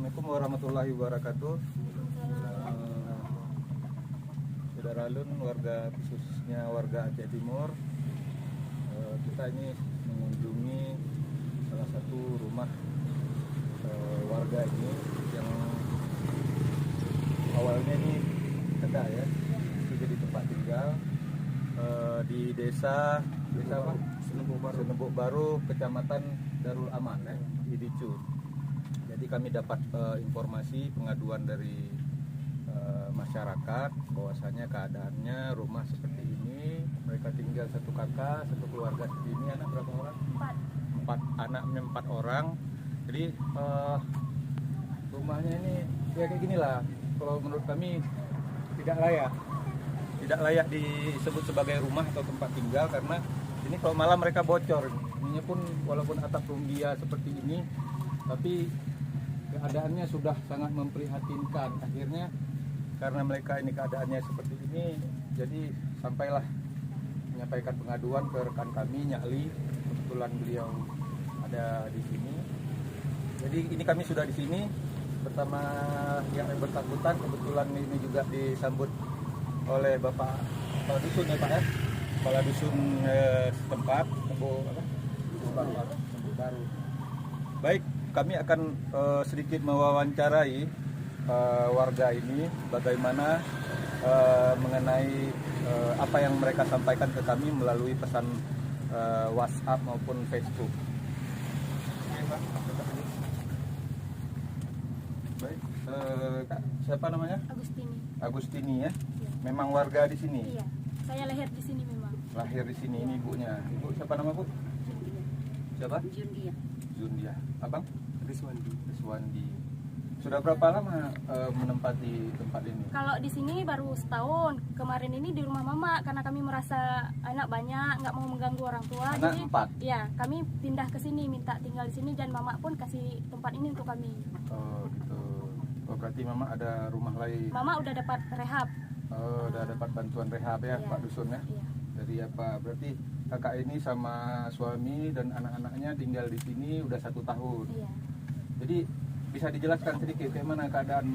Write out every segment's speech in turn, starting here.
Assalamualaikum warahmatullahi wabarakatuh. Saudara Alun, warga khususnya warga Aceh Timur, kita ini mengunjungi salah satu rumah warga ini yang awalnya ini ada ya, itu jadi tempat tinggal di desa apa? Senebuk Baru, Kecamatan Darul Aman ya, Idicu. Jadi kami dapat informasi pengaduan dari masyarakat bahwasanya keadaannya rumah seperti ini, mereka tinggal satu kakak, satu keluarga ini, anak berapa orang? Anaknya 4 orang. Jadi rumahnya ini ya kayak gini lah. Kalau menurut kami tidak layak disebut sebagai rumah atau tempat tinggal, karena ini kalau malam mereka bocor. Ininya pun walaupun atap rumbia seperti ini, tapi keadaannya sudah sangat memprihatinkan. Akhirnya karena mereka ini keadaannya seperti ini, jadi sampailah menyampaikan pengaduan ke rekan kami, Nyakli. Kebetulan beliau ada di sini. Jadi ini kami sudah di sini bersama yang bersangkutan. Kebetulan ini juga disambut oleh Bapak Kepala Dusun ya Pak ya, Kepala Dusun setempat Senebuk Baru. Baik, kami akan sedikit mewawancarai warga ini bagaimana mengenai apa yang mereka sampaikan ke kami melalui pesan WhatsApp maupun Facebook. Baik, Kak, siapa namanya? Agustini ya? Iya. Memang warga di sini? Iya, saya lahir di sini memang. Lahir di sini, ini ibunya. Ibu siapa nama Bu? Siapa? Jundia. Abang? Riswandi. Sudah berapa lama menempati tempat ini? Kalau di sini baru setahun. Kemarin ini di rumah mama karena kami merasa anak banyak, nggak mau mengganggu orang tua. Anak jadi 4? ya kami pindah ke sini, minta tinggal di sini, dan mama pun kasih tempat ini untuk kami. Oh gitu. Oh, berarti Mama ada rumah lain? Mama udah dapat rehab. Oh, udah dapat bantuan rehab ya, Iya. Pak Dusun ya? Iya. Dari apa? Berarti kakak ini sama suami dan anak-anaknya tinggal di sini udah 1 tahun. Iya. Jadi bisa dijelaskan sedikit bagaimana keadaan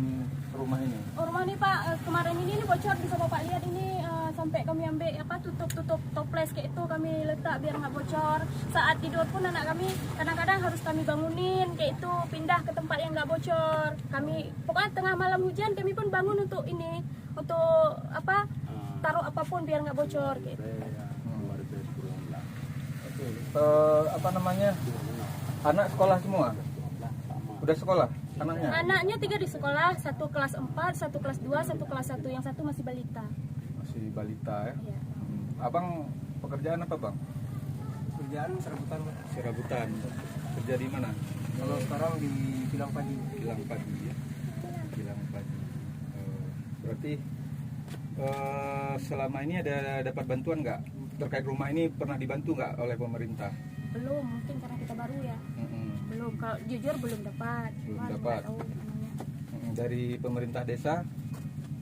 rumah ini? Oh, rumah ini Pak, kemarin ini bocor, bisa Bapak lihat ini, sampai kami ambil tutup toples kayak itu kami letak biar nggak bocor. Saat tidur pun anak kami kadang-kadang harus kami bangunin kayak itu, pindah ke tempat yang nggak bocor. Kami pokoknya tengah malam hujan kami pun bangun untuk taruh apapun biar nggak bocor kayak itu. Apa namanya? Anak sekolah semua? Udah sekolah anaknya? Anaknya 3 di sekolah, 1 kelas 4, 1 kelas 2, 1 kelas 1, yang 1 masih balita. Masih balita ya? Iya. Abang pekerjaan apa Bang? Kerjaan serabutan. Serabutan. Kerja di mana? Kalau sekarang di Kilang Padi. Kilang Padi ya? Kilang Padi. Berarti selama ini ada dapat bantuan nggak? Terkait rumah ini pernah dibantu nggak oleh pemerintah? Belum, mungkin karena kita baru ya. Belum, kalau jujur belum dapat. Belum Cuma dapat. nggak tahu namanya. Dari pemerintah desa?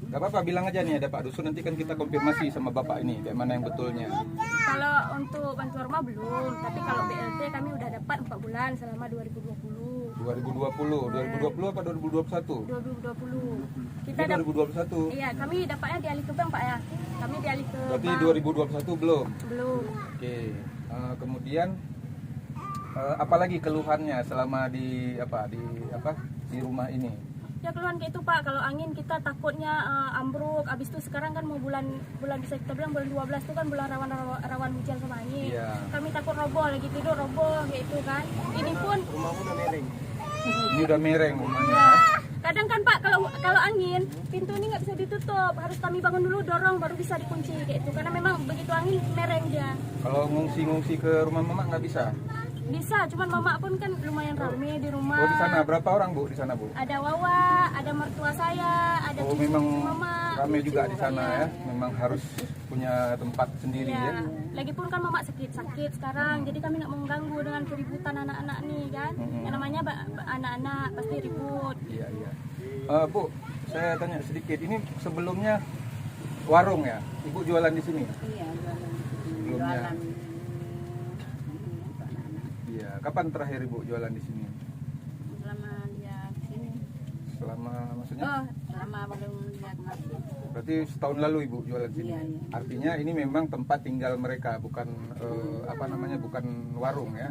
Gak apa-apa, bilang aja nih ada Pak Dusun, nanti kan kita konfirmasi sama Bapak ini kayak mana yang betulnya. Kalau untuk bantuan rumah belum, tapi kalau BLT kami udah dapat 4 bulan selama 2020. 2020 apa 2021? 2020. Kita Ini 2021. Iya, kami dapatnya dialih ke bank Pak ya. Kami dialih ke Berarti bank. 2021 belum? Belum. Oke. Kemudian apalagi keluhannya selama di rumah ini? Ya keluhan kayak itu Pak, kalau angin kita takutnya ambruk. Abis itu sekarang kan mau bulan bisa kita bilang bulan 12 itu kan bulan rawan hujan sama angin. Iya. Kami takut roboh, lagi tidur roboh kayak itu kan. Ini pun Rumahmu udah miring. Ini udah miring rumahnya. ya, kadang kan Pak kalau angin pintu ini nggak bisa ditutup, harus kami bangun dulu dorong baru bisa dikunci kayak itu, karena memang begitu angin mereng dia. Kalau ngungsi ke rumah Mama nggak bisa? Bisa, cuman mama pun kan lumayan rame di rumah. Oh, di sana berapa orang Bu di sana Bu? Ada Wawa, ada mertua saya, ada Oh, cucu memang mama. rame juga di sana Iya. ya. Memang harus punya tempat sendiri ya. Iya. Lagipun kan mama sakit sekarang, jadi kami nggak mau mengganggu dengan keributan anak-anak nih kan. Yang namanya anak-anak pasti ribut. Iya, iya. Bu, saya tanya sedikit. Ini sebelumnya warung ya? Ibu jualan di sini? Iya, jualan. Sebelumnya. Jualan. Iya. Kapan terakhir Ibu jualan di sini? Selama dia sini. selama maksudnya? Oh, selama belum lihat mati. Berarti setahun lalu Ibu jualan sini. Iya, iya. Artinya ini memang tempat tinggal mereka, bukan bukan warung ya,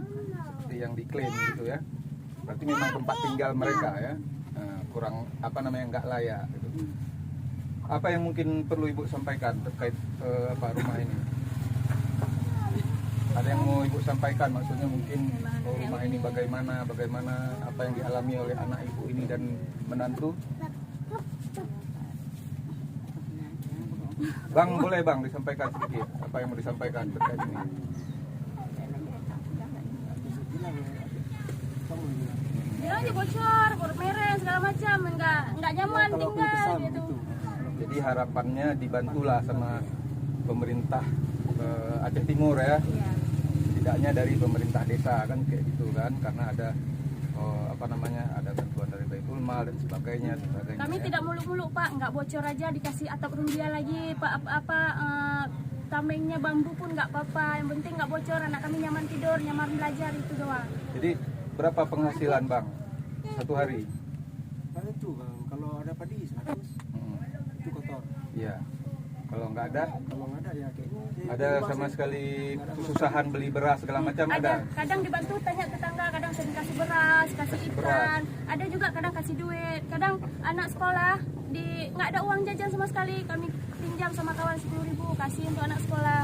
seperti yang diklaim gitu ya. Berarti memang tempat tinggal mereka ya. Kurang nggak layak gitu. Apa yang mungkin perlu Ibu sampaikan terkait rumah ini? Ada yang mau Ibu sampaikan, maksudnya mungkin rumah ini bagaimana apa yang dialami oleh anak Ibu ini dan menantu? Bang, boleh Bang disampaikan sedikit apa yang mau disampaikan terkait ini? Bilang aja bocor, mereng segala macam, nggak nyaman tinggal gitu. Jadi harapannya dibantulah sama pemerintah Aceh Timur ya. Iya. Tidaknya dari pemerintah desa kan kayak gitu kan, karena ada ada bantuan dari Baitul Mal dan sebagainya. Kami ya. tidak muluk-muluk Pak, nggak bocor aja dikasih atap rumbia lagi Pak, tamengnya bambu pun nggak apa-apa, yang penting nggak bocor, anak kami nyaman tidur, nyaman belajar, itu doang. Jadi berapa penghasilan Bang satu hari? Kan itu bang, kalau ada padi 100 itu kotor. Iya. Kalau nggak ada, Ya kayak ada sama sekali kesusahan beli beras segala macam ada. Kadang dibantu tanya tetangga, kadang sering kasih beras, kasih ikan, ada juga kadang kasih duit, kadang anak sekolah nggak ada uang jajan sama sekali, kami pinjam sama kawan 10.000 kasih untuk anak sekolah.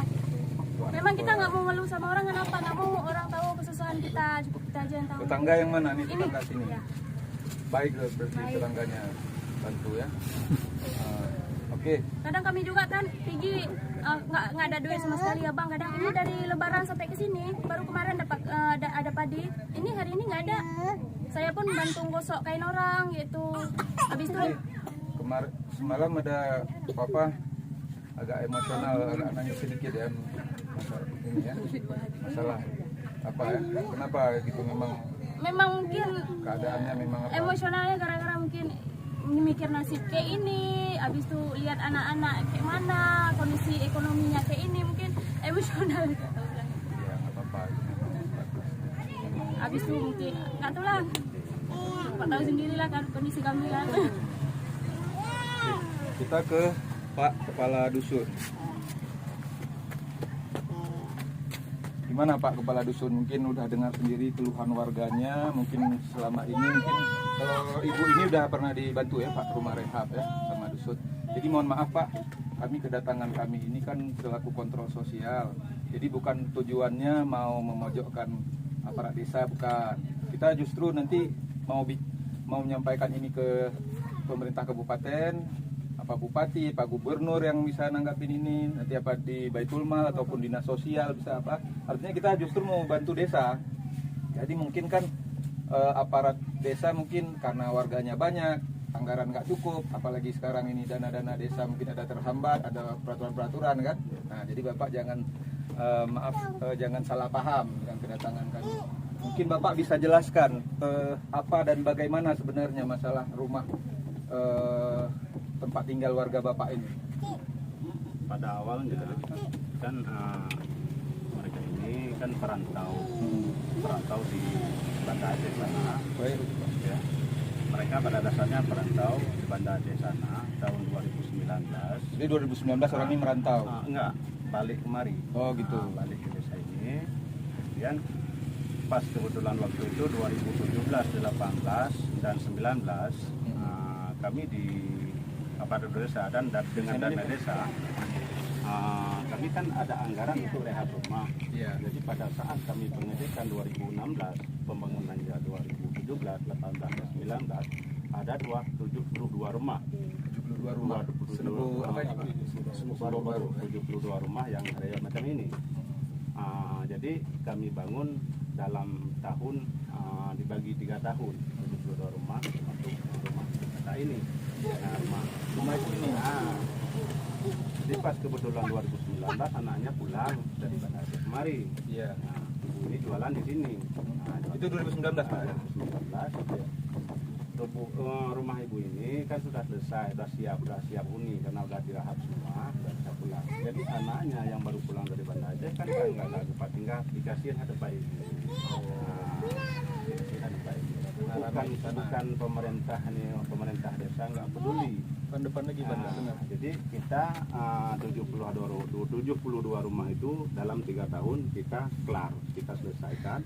Memang kita nggak mau ngeluh sama orang, kenapa? Nggak mau orang tahu kesusahan kita, cukup kita aja yang tahu. Tetangga yang mana nih? Ini, Tetangga sini. ya. Baik berarti tetangganya bantu ya. Oke. Kadang kami juga kan pergi nggak ada duit sama sekali ya Bang. Kadang ini dari Lebaran sampai ke sini, baru kemarin dapat ada padi. Ini hari ini nggak ada. Saya pun bantu gosok kain orang gitu. Habis itu Semalam ada papa agak emosional, agak nangis sedikit ya masalah ini ya. Masalah apa ya? Kenapa gitu memang mungkin keadaannya memang apa? Emosionalnya gara-gara mungkin mikir nasib kayak ini, habis itu lihat anak-anak kayak mana, kondisi ekonominya kayak ini, mungkin emosional. Iya, nggak apa-apa. Habis itu mungkin nggak tahu lah, Pak tahu sendirilah kan kondisi kami kan. Kita ke Pak Kepala Dusun. Gimana Pak Kepala Dusun? Mungkin udah dengar sendiri keluhan warganya. Mungkin selama ini kalau ibu ini udah pernah dibantu ya Pak rumah rehab ya sama dusun. Jadi mohon maaf Pak, kedatangan kami ini kan selaku kontrol sosial. Jadi bukan tujuannya mau memojokkan aparat desa, bukan. Kita justru nanti mau menyampaikan ini ke pemerintah kabupaten, Pak Bupati, Pak Gubernur yang bisa nanggapin ini, nanti apa di Baitul Mal ataupun dinas sosial bisa apa. Artinya kita justru mau bantu desa. Jadi mungkin kan aparat desa mungkin karena warganya banyak, anggaran nggak cukup, apalagi sekarang ini dana-dana desa mungkin ada terhambat, ada peraturan-peraturan kan. Nah jadi Bapak jangan jangan salah paham dengan kedatangan kami. Mungkin Bapak bisa jelaskan apa dan bagaimana sebenarnya masalah rumah tempat tinggal warga Bapak ini. Pada awalnya kan mereka ini kan perantau di Banda Aceh sana. Ya. Mereka pada dasarnya perantau di Banda Aceh sana tahun 2019. Jadi 2019 orang ini merantau? Enggak, balik kemari. Oh gitu. Balik ke desa ini. Kemudian pas kebetulan waktu itu 2017, 18 dan 19 kami di aparat desa dan dengan dana desa kami kan ada anggaran untuk rehab rumah. Yeah. Jadi pada saat kami pengecekan 2016 pembangunannya 2017, 18 dan 19 ada 72 rumah. 72 rumah. 72 baru 72 rumah yang kayak macam ini. Jadi kami bangun dalam tahun dibagi 3 tahun 72 rumah untuk rumah kita ini. Nah, rumah itu ini. Jadi pas kebetulan 2019 anaknya pulang dari Banda Aceh kemari. Iya. Nah, ibu ini jualan di sini. Nah, Itu 2019 Pak. 2019. Rumah ibu ini kan sudah selesai, sudah siap huni karena sudah dirahab semua, sudah bisa pulang. Jadi anaknya yang baru pulang dari Banda Aceh kan nggak ada tempat tinggal, dikasih ada baik. Dikasih ada baik. Nah, bukan pemerintah nih, pemerintah desa nggak peduli. Depan lagi Bang. Jadi kita 72 rumah itu dalam 3 tahun kita kelar, kita selesaikan.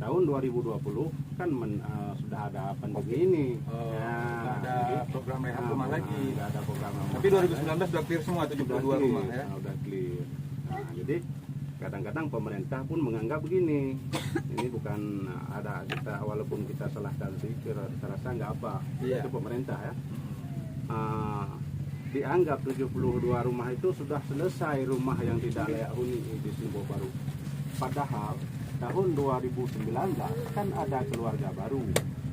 Tahun 2020 kan sudah ada pandemi ini. Nggak ada program rehab rumah lagi. Nggak ada program rumah. Tapi 2019 sudah clear semua 72 rumah ya. Udah clear. Nah, jadi kadang-kadang pemerintah pun menganggap begini, ini bukan ada kita, walaupun kita salahkan sedikit, terasa nggak apa, Iya. itu pemerintah ya. Dianggap 72 rumah itu sudah selesai rumah yang tidak layak huni di Sumber Baru. Padahal tahun 2019 kan ada keluarga baru,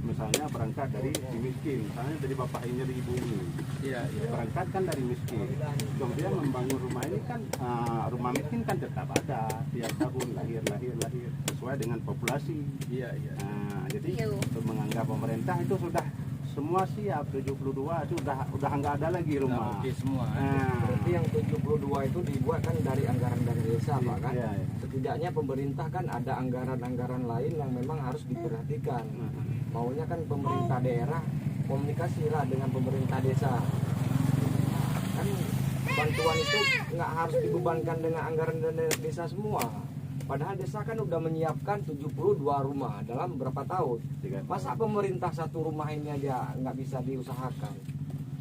misalnya berangkat dari si miskin, misalnya dari bapak ini, dari ibu ini. Iya. Berangkat kan dari miskin, kemudian membangun rumah ini kan rumah miskin kan tetap ada tiap tahun lahir sesuai dengan populasi. Iya. Nah, jadi untuk menganggap pemerintah itu sudah semua siap, 72 itu udah nggak ada lagi rumah. Oke semua. Berarti yang 72 itu dibuat kan dari anggaran dari desa Pak kan? Iya. Setidaknya pemerintah kan ada anggaran-anggaran lain yang memang harus diperhatikan. Maunya kan pemerintah daerah komunikasi lah dengan pemerintah desa. Kan bantuan itu nggak harus dibebankan dengan anggaran dana desa semua. Padahal desa kan udah menyiapkan 72 rumah dalam berapa tahun. Masa pemerintah satu rumah ini aja nggak bisa diusahakan?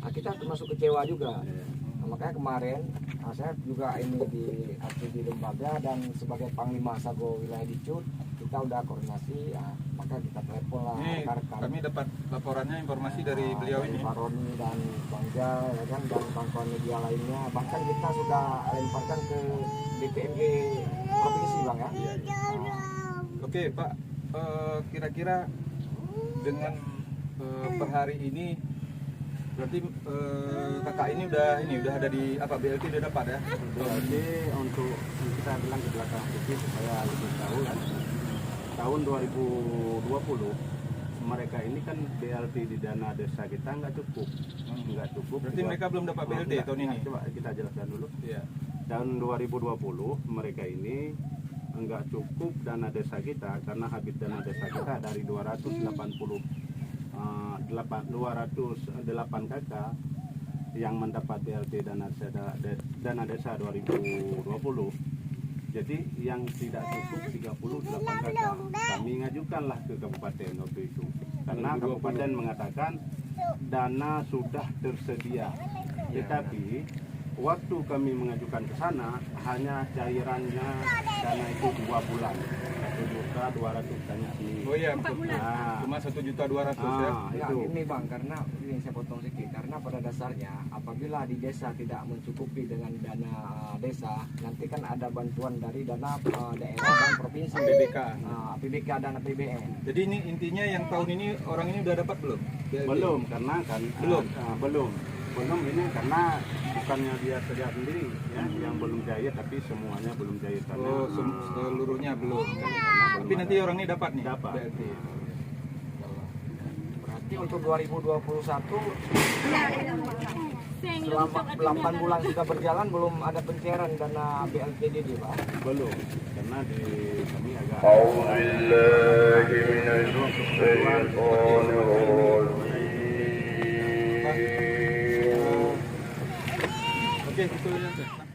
Nah, kita termasuk kecewa juga. Nah, makanya kemarin saya juga ini di lembaga dan sebagai Panglima Sago Wilayah Dicud kita udah koordinasi, ya, maka kita telepon lah Ini rekan-rekan. kami dapat laporannya informasi dari beliau ini. Pak Roni dan Bang Jal, ya kan, dan kawan-kawan media lainnya. Bahkan kita sudah lemparkan ke BPMG provinsi Bang ya. Oke Pak, kira-kira dengan per hari ini berarti kakak ini udah ada di apa BLT udah dapat ya? Jadi untuk kita bilang ke belakang sedikit supaya lebih tahu kan. Tahun 2020 mereka ini kan BLT di dana desa kita nggak cukup. Berarti mereka belum dapat BLT tahun ini. Coba kita jelaskan dulu. Iya. Tahun 2020 mereka ini enggak cukup dana desa kita karena habis dana desa kita dari 208 kakak yang mendapat BLT dana desa 2020. Jadi yang tidak cukup 38 kakak. Kami ngajukanlah ke kabupaten waktu itu karena kabupaten mengatakan dana sudah tersedia, tetapi waktu kami mengajukan ke sana hanya cairannya dana itu 2 bulan, 1.200.000 tanya ini. Oh iya, Nah, cuma 1.200.000 ya. Ya, itu. ini Bang, karena ini saya potong sedikit, karena pada dasarnya apabila di desa tidak mencukupi dengan dana desa, nanti kan ada bantuan dari dana daerah dan provinsi, PBK. PBK dan APBN. Jadi ini intinya yang tahun ini orang ini udah dapat belum? BLT? Belum, karena kan belum ini karena bukannya dia terlihat sendiri ya, yang belum cair tapi semuanya belum cair karena Oh, seluruhnya belum. Tapi nanti orang ini dapat nih. Dapat. BLT. Berarti untuk 2021 selama 8 bulan sudah berjalan belum ada pencairan dana BLTDD Pak. belum karena di kami agak Oke, itu aja.